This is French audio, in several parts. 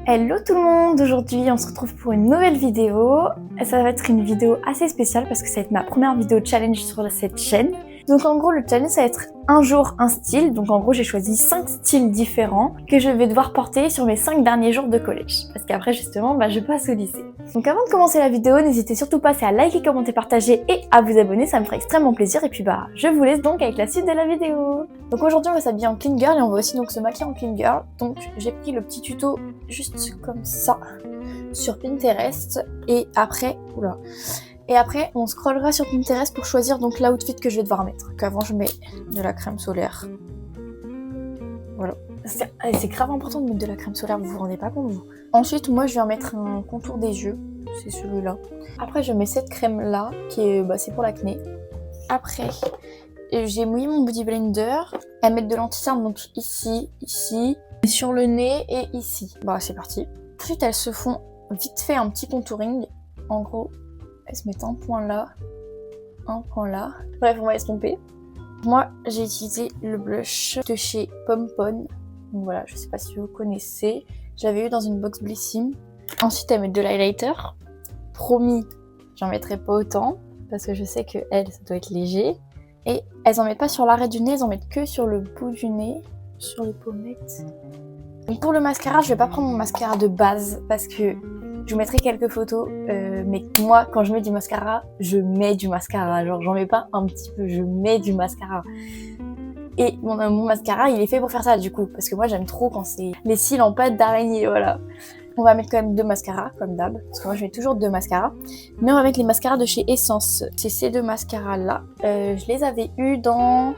Hello tout le monde, aujourd'hui on se retrouve pour une nouvelle vidéo. Ça va être une vidéo assez spéciale parce que ça va être ma première vidéo challenge sur cette chaîne. Donc en gros le challenge ça va être un jour un style. Donc en gros j'ai choisi 5 styles différents que je vais devoir porter sur mes 5 derniers jours de collège. Parce qu'après justement je passe au lycée. Donc avant de commencer la vidéo, n'hésitez surtout pas à liker, commenter, partager et à vous abonner, ça me ferait extrêmement plaisir. Et puis je vous laisse donc avec la suite de la vidéo. Donc aujourd'hui on va s'habiller en clean girl et on va aussi donc se maquiller en clean girl. Donc j'ai pris le petit tuto juste comme ça sur Pinterest et après, on scrollera sur Pinterest pour choisir donc l'outfit que je vais devoir mettre. Donc avant je mets de la crème solaire. Voilà. C'est grave important de mettre de la crème solaire, vous vous rendez pas compte vous. Ensuite moi je vais en mettre un contour des yeux, c'est celui-là. Après je mets cette crème là qui est, c'est pour l'acné. Après j'ai mouillé mon body blender à mettre de l'anti-cerne donc ici, sur le nez et ici. C'est parti. Ensuite elles se font vite fait un petit contouring. En gros elles se mettent un point là. Bref on va estomper. Moi j'ai utilisé le blush de chez Pompon. Donc voilà, je sais pas si vous connaissez. J'avais eu dans une box Blissim. Ensuite elles mettent de l'highlighter. Promis, j'en mettrai pas autant parce que je sais que ça doit être léger. Et elles en mettent pas sur l'arrêt du nez, elles en mettent que sur le bout du nez, sur les pommettes. Donc pour le mascara, je vais pas prendre mon mascara de base parce que je vous mettrai quelques photos. Mais moi, quand je mets du mascara, je mets du mascara. Genre, j'en mets pas un petit peu, je mets du mascara. Et mon mascara, il est fait pour faire ça du coup. Parce que moi, j'aime trop quand c'est les cils en pâte d'araignée, voilà. On va mettre quand même 2 mascaras, comme d'hab. Parce que moi, je mets toujours 2 mascaras. Mais on va mettre les mascaras de chez Essence. C'est ces 2 mascaras-là. Je les avais eus dans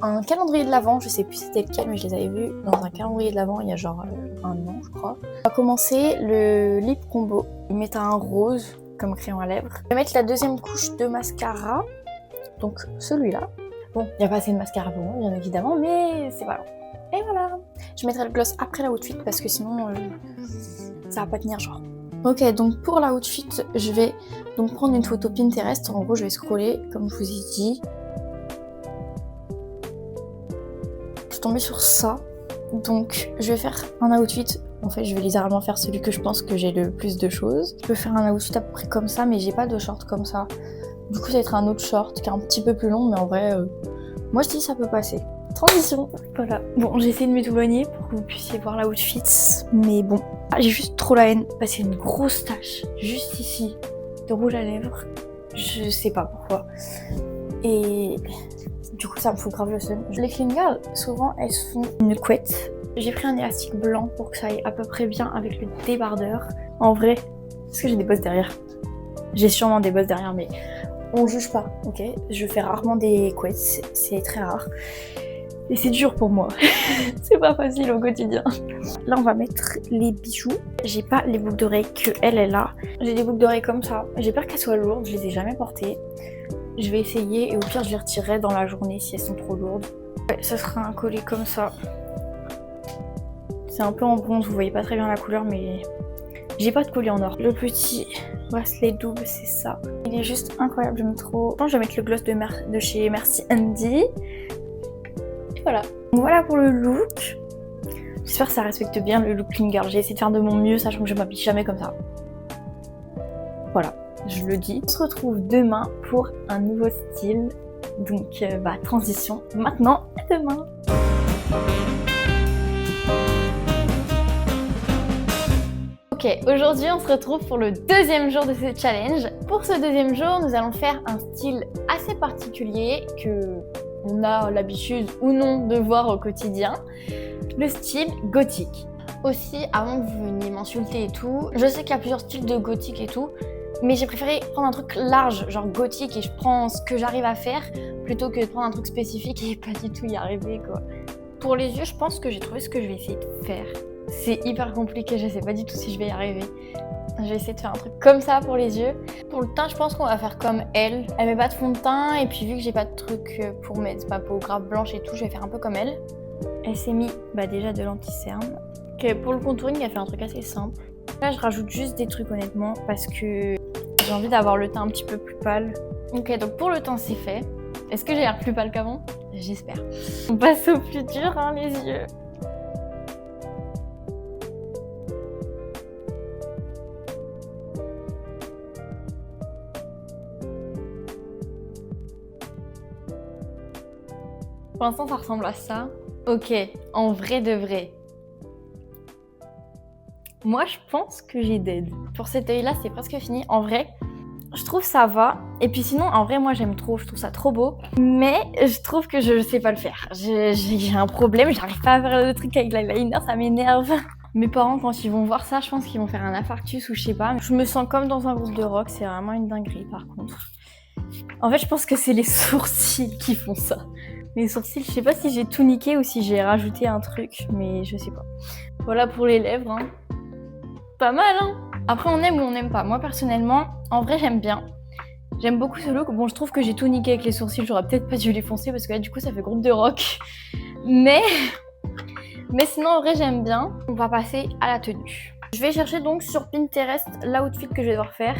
un calendrier de l'Avent. Je sais plus c'était lequel, mais je les avais vus dans un calendrier de l'Avent il y a genre un an, je crois. On va commencer le lip combo. Ils mettent un rose comme crayon à lèvres. Je vais mettre la deuxième couche de mascara. Donc celui-là. Bon, il n'y a pas assez de mascara pour moi, bien évidemment, mais c'est pas grave. Et voilà. Je mettrai le gloss après l'outfit parce que sinon ça va pas tenir genre. Ok, donc pour l'outfit, je vais donc prendre une photo Pinterest. En gros, je vais scroller comme je vous ai dit. Je suis tombée sur ça. Donc je vais faire un outfit. En fait, je vais littéralement faire celui que je pense que j'ai le plus de choses. Je peux faire un outfit à peu près comme ça, mais j'ai pas de short comme ça. Du coup, ça va être un autre short qui est un petit peu plus long, mais en vrai, moi je dis ça peut passer. Transition. Voilà. Bon, j'ai essayé de m'éloigner pour que vous puissiez voir l'outfit, mais bon, j'ai juste trop la haine parce qu'il y a une grosse tache juste ici de rouge à lèvres. Je sais pas pourquoi. Et du coup, ça me fout grave le seum. Les clean girls, souvent, elles se font une couette. J'ai pris un élastique blanc pour que ça aille à peu près bien avec le débardeur. En vrai, est-ce que j'ai des bosses derrière? J'ai sûrement des bosses derrière, mais on juge pas, ok? Je fais rarement des couettes, c'est très rare. Et c'est dur pour moi. C'est pas facile au quotidien. Là, on va mettre les bijoux. J'ai pas les boucles d'oreilles que elle a. J'ai des boucles d'oreilles comme ça. J'ai peur qu'elles soient lourdes, je les ai jamais portées. Je vais essayer et au pire, je les retirerai dans la journée si elles sont trop lourdes. Ouais, ça sera un collier comme ça. C'est un peu en bronze, vous voyez pas très bien la couleur, mais j'ai pas de collier en or. Le petit bracelet double, c'est ça. Il est juste incroyable, j'aime trop. Je pense que je vais mettre le gloss de chez Merci Andy. Et voilà. Voilà pour le look. J'espère que ça respecte bien le look clean girl. J'ai essayé de faire de mon mieux, sachant que je m'habille jamais comme ça. Voilà, je le dis. On se retrouve demain pour un nouveau style. Donc, transition maintenant à demain. Ok, aujourd'hui on se retrouve pour le deuxième jour de ce challenge. Pour ce deuxième jour, nous allons faire un style assez particulier que on a l'habitude ou non de voir au quotidien. Le style gothique. Aussi, avant que vous veniez m'insulter et tout, je sais qu'il y a plusieurs styles de gothique et tout, mais j'ai préféré prendre un truc large, genre gothique, et je prends ce que j'arrive à faire, plutôt que de prendre un truc spécifique et pas du tout y arriver, quoi. Pour les yeux, je pense que j'ai trouvé ce que je vais essayer de faire. C'est hyper compliqué, je sais pas du tout si je vais y arriver. Je vais essayer de faire un truc comme ça pour les yeux. Pour le teint, je pense qu'on va faire comme elle. Elle met pas de fond de teint et puis vu que j'ai pas de truc pour mettre ma peau grave blanche et tout, je vais faire un peu comme elle. Elle s'est mis déjà de l'anti-cerne. Ok, pour le contouring, elle fait un truc assez simple. Là, je rajoute juste des trucs honnêtement parce que j'ai envie d'avoir le teint un petit peu plus pâle. Ok, donc pour le teint, c'est fait. Est-ce que j'ai l'air plus pâle qu'avant? J'espère. On passe au plus dur, les yeux. Pour l'instant, ça ressemble à ça. Ok, en vrai de vrai. Moi, je pense que j'ai dead. Pour cet œil-là, c'est presque fini. En vrai, je trouve ça va. Et puis sinon, en vrai, moi, j'aime trop. Je trouve ça trop beau. Mais je trouve que je sais pas le faire. J'ai un problème. J'arrive pas à faire le truc avec l'eyeliner. Ça m'énerve. Mes parents, quand ils vont voir ça, je pense qu'ils vont faire un infarctus ou je sais pas. Je me sens comme dans un groupe de rock. C'est vraiment une dinguerie, par contre. En fait, je pense que c'est les sourcils qui font ça. Les sourcils, je sais pas si j'ai tout niqué ou si j'ai rajouté un truc. Mais je sais pas. Voilà pour les lèvres, hein. Pas mal, hein. Après, on aime ou on n'aime pas. Moi, personnellement, en vrai, j'aime bien. J'aime beaucoup ce look. Bon, je trouve que j'ai tout niqué avec les sourcils. J'aurais peut-être pas dû les foncer parce que là, du coup, ça fait groupe de rock. Mais sinon, en vrai, j'aime bien. On va passer à la tenue. Je vais chercher donc sur Pinterest l'outfit que je vais devoir faire.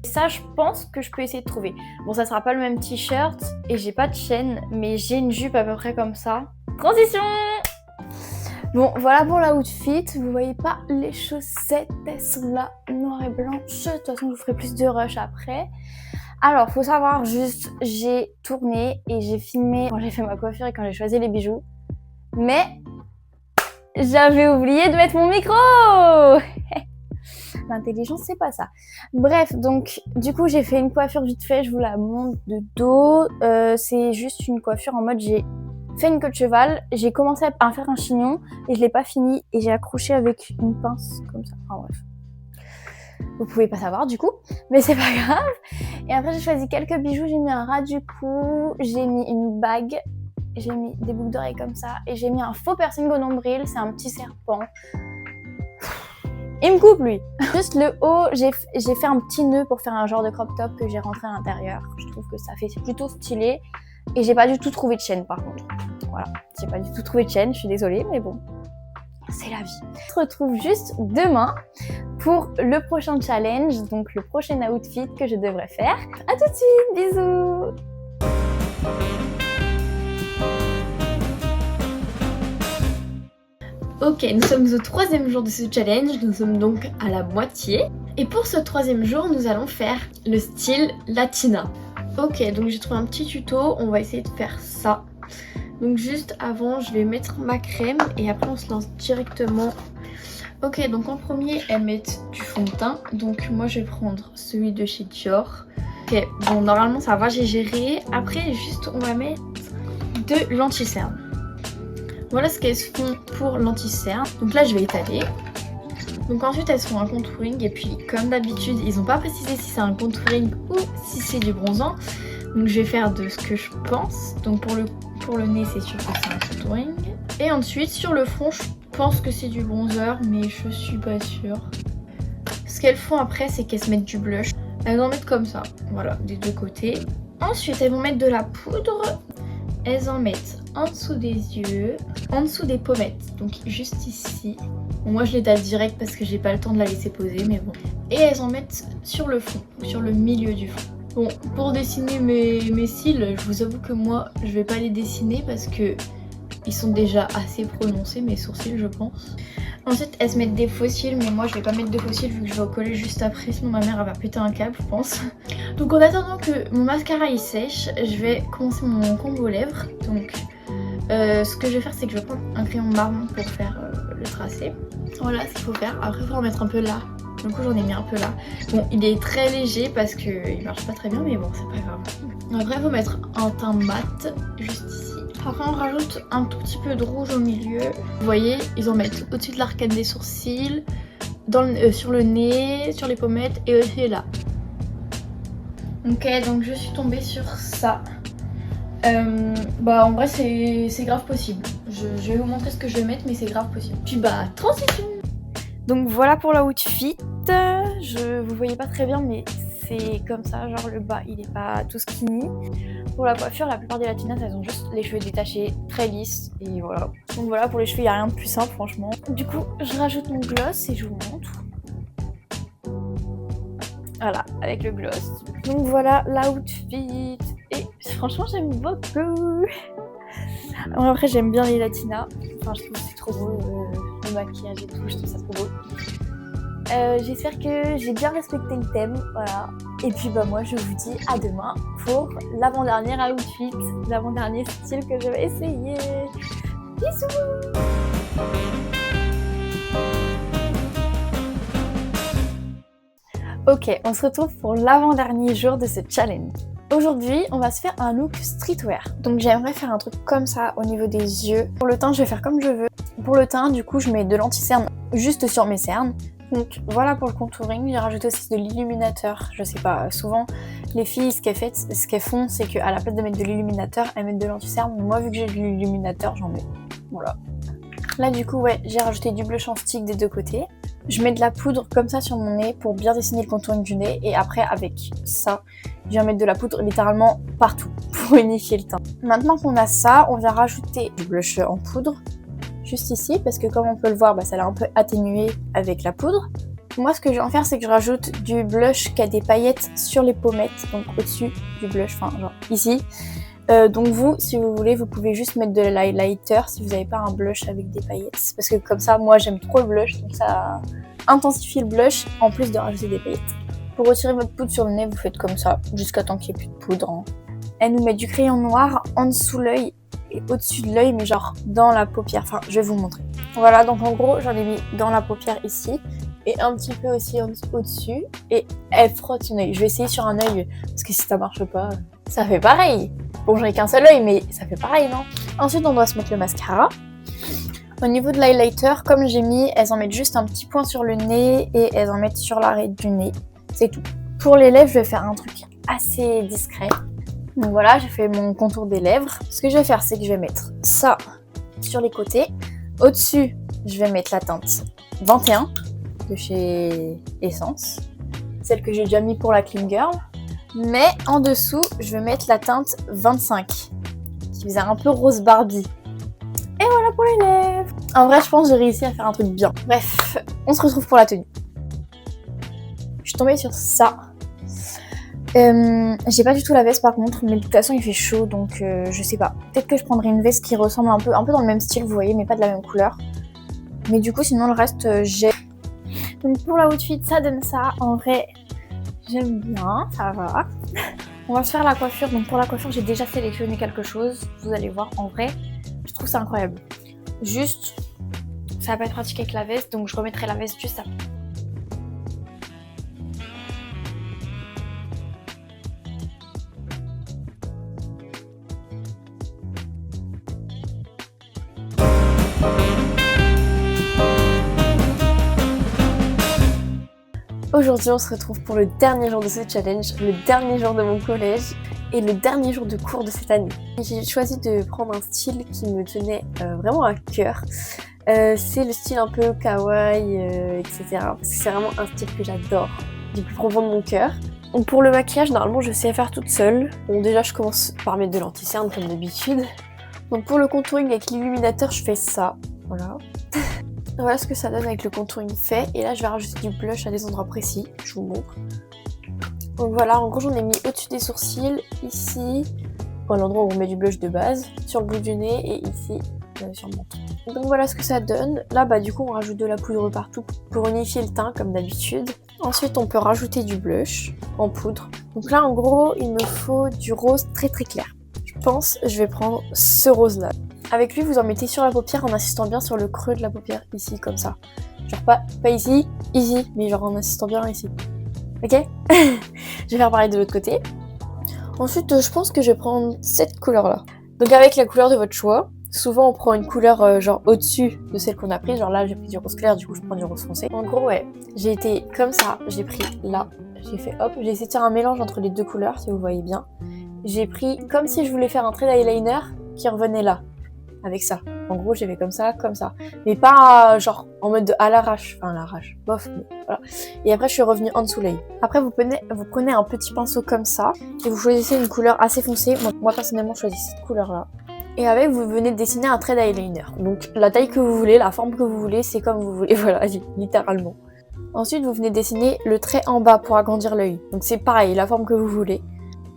Ça, je pense que je peux essayer de trouver. Bon, ça sera pas le même t-shirt et j'ai pas de chaîne, mais j'ai une jupe à peu près comme ça. Transition! Bon, voilà pour l'outfit. Vous voyez pas les chaussettes, elles sont là, noir et blanches. De toute façon, je vous ferai plus de rush après. Alors, faut savoir juste, j'ai tourné et j'ai filmé quand j'ai fait ma coiffure et quand j'ai choisi les bijoux. Mais j'avais oublié de mettre mon micro. L'intelligence, c'est pas ça. Bref, donc, du coup, j'ai fait une coiffure vite fait. Je vous la montre de dos. C'est juste une coiffure en mode j'ai fait une queue de cheval, j'ai commencé à faire un chignon et je l'ai pas fini et j'ai accroché avec une pince comme ça. Enfin bref. Vous pouvez pas savoir du coup, mais c'est pas grave. Et après j'ai choisi quelques bijoux, j'ai mis un ras du cou, j'ai mis une bague, j'ai mis des boucles d'oreilles comme ça et j'ai mis un faux piercing au nombril, c'est un petit serpent. Il me coupe lui. Juste le haut, j'ai fait un petit nœud pour faire un genre de crop top que j'ai rentré à l'intérieur. Je trouve que ça fait plutôt stylé. Et j'ai pas du tout trouvé de chaîne par contre. Voilà, j'ai pas du tout trouvé de chaîne, je suis désolée, mais bon, c'est la vie. On se retrouve juste demain pour le prochain challenge, donc le prochain outfit que je devrais faire. À tout de suite, bisous! Ok, nous sommes au 3e jour de ce challenge, nous sommes donc à la moitié. Et pour ce 3e jour, nous allons faire le style Latina. Ok, donc j'ai trouvé un petit tuto, on va essayer de faire ça. Donc juste avant, je vais mettre ma crème et après on se lance directement. Ok, donc en premier, elles mettent du fond de teint. Donc moi, je vais prendre celui de chez Dior. Ok, bon, normalement ça va, j'ai géré. Après, juste, on va mettre de l'anti-cerne. Voilà ce qu'elles font pour l'anti-cerne. Donc là, je vais étaler. Donc ensuite elles font un contouring et puis comme d'habitude ils n'ont pas précisé si c'est un contouring ou si c'est du bronzant. Donc je vais faire de ce que je pense. Donc pour le nez c'est sûr que c'est un contouring. Et ensuite sur le front je pense que c'est du bronzer mais je suis pas sûre. Ce qu'elles font après c'est qu'elles se mettent du blush. Elles en mettent comme ça, voilà, des deux côtés. Ensuite elles vont mettre de la poudre. Elles en mettent en dessous des yeux, en dessous des pommettes, donc juste ici. Bon, moi je l'étale direct parce que j'ai pas le temps de la laisser poser, mais bon. Et elles en mettent sur le fond, sur le milieu du front. Bon, pour dessiner mes cils, je vous avoue que moi je vais pas les dessiner parce que ils sont déjà assez prononcés, mes sourcils je pense. Ensuite elles se mettent des faux cils, mais moi je vais pas mettre de faux cils vu que je vais au collège juste après, sinon ma mère elle va péter un câble je pense. Donc en attendant que mon mascara il sèche, je vais commencer mon combo lèvres. Donc ce que je vais faire c'est que je vais prendre un crayon marron pour faire le tracé. Voilà ce qu'il faut faire, après il faut en mettre un peu là. Du coup j'en ai mis un peu là. Bon il est très léger parce qu'il marche pas très bien mais bon c'est pas grave. Après il faut mettre un teint mat juste ici. Après on rajoute un tout petit peu de rouge au milieu. Vous voyez ils en mettent au-dessus de l'arcade des sourcils, sur le nez, sur les pommettes et aussi là. Ok donc je suis tombée sur ça. Bah en vrai c'est grave possible. Je vais vous montrer ce que je vais mettre mais c'est grave possible. Puis bah transition. Donc voilà pour l'outfit. Vous voyez pas très bien mais c'est comme ça, genre le bas il est pas tout skinny. Pour la coiffure, la plupart des latinas elles ont juste les cheveux détachés, très lisses et voilà. Donc voilà pour les cheveux il n'y a rien de plus simple franchement. Du coup je rajoute mon gloss et je vous montre. Voilà, avec le gloss. Donc voilà l'outfit. Et franchement j'aime beaucoup. Alors, après j'aime bien les latinas. Enfin je trouve que c'est trop beau. Le maquillage et tout, je trouve ça trop beau. J'espère que j'ai bien respecté le thème, voilà. Et puis bah moi je vous dis à demain pour l'avant-dernier outfit, l'avant-dernier style que je vais essayer. Bisous. Ok, on se retrouve pour l'avant-dernier jour de ce challenge. Aujourd'hui, on va se faire un look streetwear. Donc j'aimerais faire un truc comme ça au niveau des yeux. Pour le teint, je vais faire comme je veux. Pour le teint, du coup, je mets de l'anti-cerne juste sur mes cernes. Donc voilà pour le contouring. J'ai rajouté aussi de l'illuminateur. Je sais pas, souvent les filles, ce qu'elles font, c'est qu'à la place de mettre de l'illuminateur, elles mettent de l'anti-cerne. Moi, vu que j'ai de l'illuminateur, j'en mets. Voilà. Là, du coup, ouais, j'ai rajouté du blush en stick des deux côtés. Je mets de la poudre comme ça sur mon nez pour bien dessiner le contouring du nez. Et après, avec ça, je viens mettre de la poudre littéralement partout pour unifier le teint. Maintenant qu'on a ça, on vient rajouter du blush en poudre. Juste ici, parce que comme on peut le voir, ça l'a un peu atténué avec la poudre. Moi, ce que je vais en faire, c'est que je rajoute du blush qui a des paillettes sur les pommettes, donc au-dessus du blush, enfin genre ici. Donc vous, si vous voulez, vous pouvez juste mettre de l'highlighter si vous n'avez pas un blush avec des paillettes. Parce que comme ça, moi j'aime trop le blush, donc ça intensifie le blush en plus de rajouter des paillettes. Pour retirer votre poudre sur le nez, vous faites comme ça, jusqu'à temps qu'il n'y ait plus de poudre. Elle nous met du crayon noir en dessous l'œil et au-dessus de l'œil, mais genre dans la paupière. Enfin, je vais vous montrer. Voilà, donc en gros, j'en ai mis dans la paupière ici et un petit peu aussi au-dessus. Et elle frotte son œil. Je vais essayer sur un œil, parce que si ça marche pas, ça fait pareil. Bon, j'en ai qu'un seul œil, mais ça fait pareil, non? Ensuite, on doit se mettre le mascara. Au niveau de l'highlighter, comme j'ai mis, elles en mettent juste un petit point sur le nez et elles en mettent sur l'arête du nez. C'est tout. Pour les lèvres, je vais faire un truc assez discret. Donc voilà, j'ai fait mon contour des lèvres. Ce que je vais faire, c'est que je vais mettre ça sur les côtés. Au-dessus, je vais mettre la teinte 21 de chez Essence. Celle que j'ai déjà mis pour la Clean Girl. Mais en dessous, je vais mettre la teinte 25, qui faisait un peu rose Barbie. Et voilà pour les lèvres. En vrai, je pense que j'ai réussi à faire un truc bien. Bref, on se retrouve pour la tenue. Je suis tombée sur ça. J'ai pas du tout la veste par contre, mais de toute façon il fait chaud, donc je sais pas. Peut-être que je prendrai une veste qui ressemble un peu dans le même style, vous voyez, mais pas de la même couleur. Mais du coup, sinon le reste, j'ai... Donc pour la outfit, ça donne ça. En vrai... J'aime bien, ça va. On va se faire la coiffure. Donc pour la coiffure, j'ai déjà sélectionné quelque chose. Vous allez voir, en vrai, je trouve ça incroyable. Juste, ça va pas être pratique avec la veste, donc je remettrai la veste juste après. Aujourd'hui, on se retrouve pour le dernier jour de ce challenge, le dernier jour de mon collège et le dernier jour de cours de cette année. J'ai choisi de prendre un style qui me tenait vraiment à cœur. C'est le style un peu kawaii, etc. Parce que c'est vraiment un style que j'adore du plus profond de mon cœur. Donc pour le maquillage, normalement, je sais faire toute seule. Bon, déjà, je commence par mettre de l'anti-cerne comme d'habitude. Donc pour le contouring avec l'illuminateur, je fais ça. Voilà. Voilà ce que ça donne avec le contouring fait. Et là, je vais rajouter du blush à des endroits précis. Je vous montre. Donc voilà, en gros, j'en ai mis au-dessus des sourcils, ici, à l'endroit où on met du blush de base, sur le bout du nez et ici, sur le menton. Donc voilà ce que ça donne. Là, du coup, on rajoute de la poudre partout pour unifier le teint, comme d'habitude. Ensuite, on peut rajouter du blush en poudre. Donc là, en gros, il me faut du rose très très clair. Je pense que je vais prendre ce rose-là. Avec lui, vous en mettez sur la paupière en insistant bien sur le creux de la paupière, ici, comme ça. Genre pas ici, mais genre en insistant bien ici. Ok. Je vais faire pareil de l'autre côté. Ensuite, je pense que je vais prendre cette couleur-là. Donc avec la couleur de votre choix. Souvent, on prend une couleur genre au-dessus de celle qu'on a prise. Genre là, j'ai pris du rose clair, du coup, je prends du rose foncé. En gros, ouais, j'ai été comme ça. J'ai pris là, j'ai fait hop. J'ai essayé de faire un mélange entre les deux couleurs, si vous voyez bien. J'ai pris comme si je voulais faire un trait d'eyeliner qui revenait là. Avec ça. En gros, j'ai fait comme ça. Mais pas genre en mode à l'arrache. Enfin, à l'arrache. Bof, mais voilà. Et après, je suis revenue en dessous l'œil. Après, vous prenez un petit pinceau comme ça. Et vous choisissez une couleur assez foncée. Moi personnellement, je choisis cette couleur-là. Et avec, vous venez de dessiner un trait d'eyeliner. Donc, la taille que vous voulez, la forme que vous voulez, c'est comme vous voulez. Voilà, littéralement. Ensuite, vous venez dessiner le trait en bas pour agrandir l'œil. Donc, c'est pareil, la forme que vous voulez.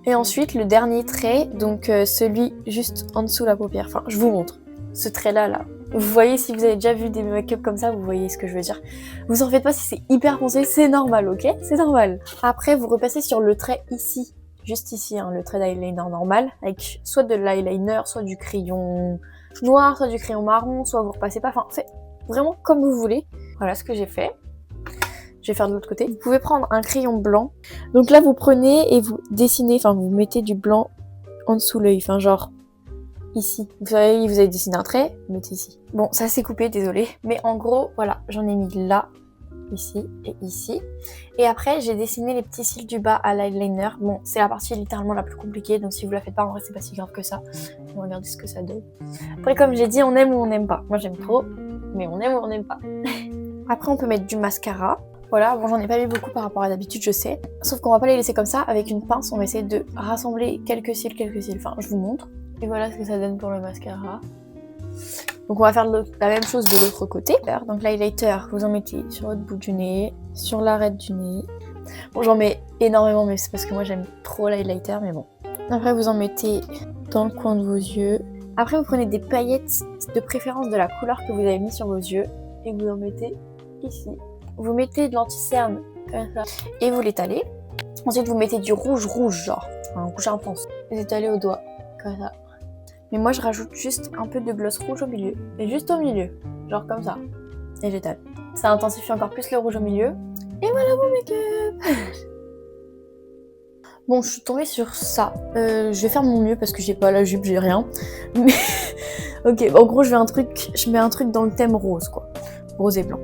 Et ensuite, le dernier trait, donc celui juste en dessous la paupière. Enfin, je vous montre. ce trait-là, là. Vous voyez, si vous avez déjà vu des make-up comme ça, vous voyez ce que je veux dire. Vous en faites pas si c'est hyper foncé, c'est normal, ok? C'est normal. Après, vous repassez sur le trait ici. Juste ici, hein, le trait d'eyeliner normal, avec soit de l'eyeliner, soit du crayon noir, soit du crayon marron, soit vous repassez pas, enfin, c'est vraiment comme vous voulez. Voilà ce que j'ai fait. Je vais faire de l'autre côté. Vous pouvez prendre un crayon blanc. Donc là, vous prenez et vous dessinez, enfin, vous mettez du blanc en dessous l'œil, enfin, genre ici. Vous savez, vous avez dessiné un trait, vous mettez ici. Bon, ça s'est coupé, désolé. Mais en gros, voilà, j'en ai mis là, ici et ici. Et après, j'ai dessiné les petits cils du bas à l'eyeliner. Bon, c'est la partie littéralement la plus compliquée, donc si vous la faites pas, en vrai, c'est pas si grave que ça. On va regarder ce que ça donne. Après, comme j'ai dit, on aime ou on n'aime pas. Moi, j'aime trop, mais on aime ou on n'aime pas. Après, on peut mettre du mascara. Voilà, bon, j'en ai pas mis beaucoup par rapport à d'habitude, je sais. Sauf qu'on va pas les laisser comme ça. Avec une pince, on va essayer de rassembler quelques cils. Enfin, je vous montre. Et voilà ce que ça donne pour le mascara. Donc on va faire la même chose de l'autre côté. Donc l'highlighter, vous en mettez sur votre bout du nez, sur l'arête du nez. Bon, j'en mets énormément, mais c'est parce que moi j'aime trop l'highlighter, mais bon. Après, vous en mettez dans le coin de vos yeux. Après, vous prenez des paillettes de préférence de la couleur que vous avez mis sur vos yeux et vous en mettez ici. Vous mettez de l'anti-cerne comme ça et vous l'étalez. Ensuite, vous mettez du rouge, genre, un rouge intense. Vous étalez au doigt, comme ça. Mais moi, je rajoute juste un peu de gloss rouge au milieu. Et juste au milieu, genre comme ça. Et j'étale. Ça intensifie encore plus le rouge au milieu. Et voilà mon make-up. Bon, je suis tombée sur ça. Je vais faire mon mieux parce que j'ai pas la jupe, j'ai rien. Mais ok, en gros, je mets un truc dans le thème rose, quoi. Rose et blanc.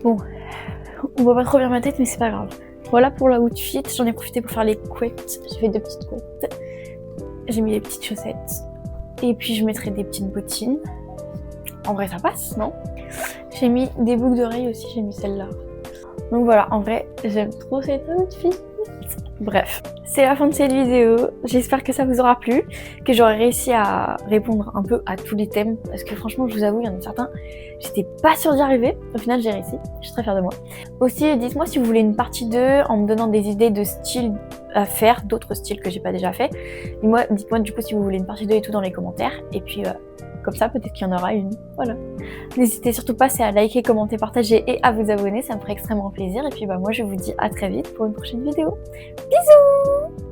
Bon, on voit pas trop bien ma tête, mais c'est pas grave. Voilà pour la outfit. J'en ai profité pour faire les couettes. J'ai fait 2 petites couettes. J'ai mis les petites chaussettes. Et puis je mettrai des petites bottines. En vrai, ça passe, non? J'ai mis des boucles d'oreilles aussi, j'ai mis celle-là. Donc voilà, en vrai, j'aime trop cette outfit. Bref, c'est la fin de cette vidéo. J'espère que ça vous aura plu, que j'aurai réussi à répondre un peu à tous les thèmes. Parce que franchement, je vous avoue, il y en a certains, j'étais pas sûre d'y arriver. Au final, j'ai réussi. Je suis très fière de moi. Aussi, dites-moi si vous voulez une partie 2 en me donnant des idées de styles à faire, d'autres styles que j'ai pas déjà fait. Dites-moi du coup si vous voulez une partie 2 et tout dans les commentaires. Et puis comme ça, peut-être qu'il y en aura une. Voilà. N'hésitez surtout pas à liker, commenter, partager et à vous abonner. Ça me ferait extrêmement plaisir. Et puis moi, je vous dis à très vite pour une prochaine vidéo. Bisous!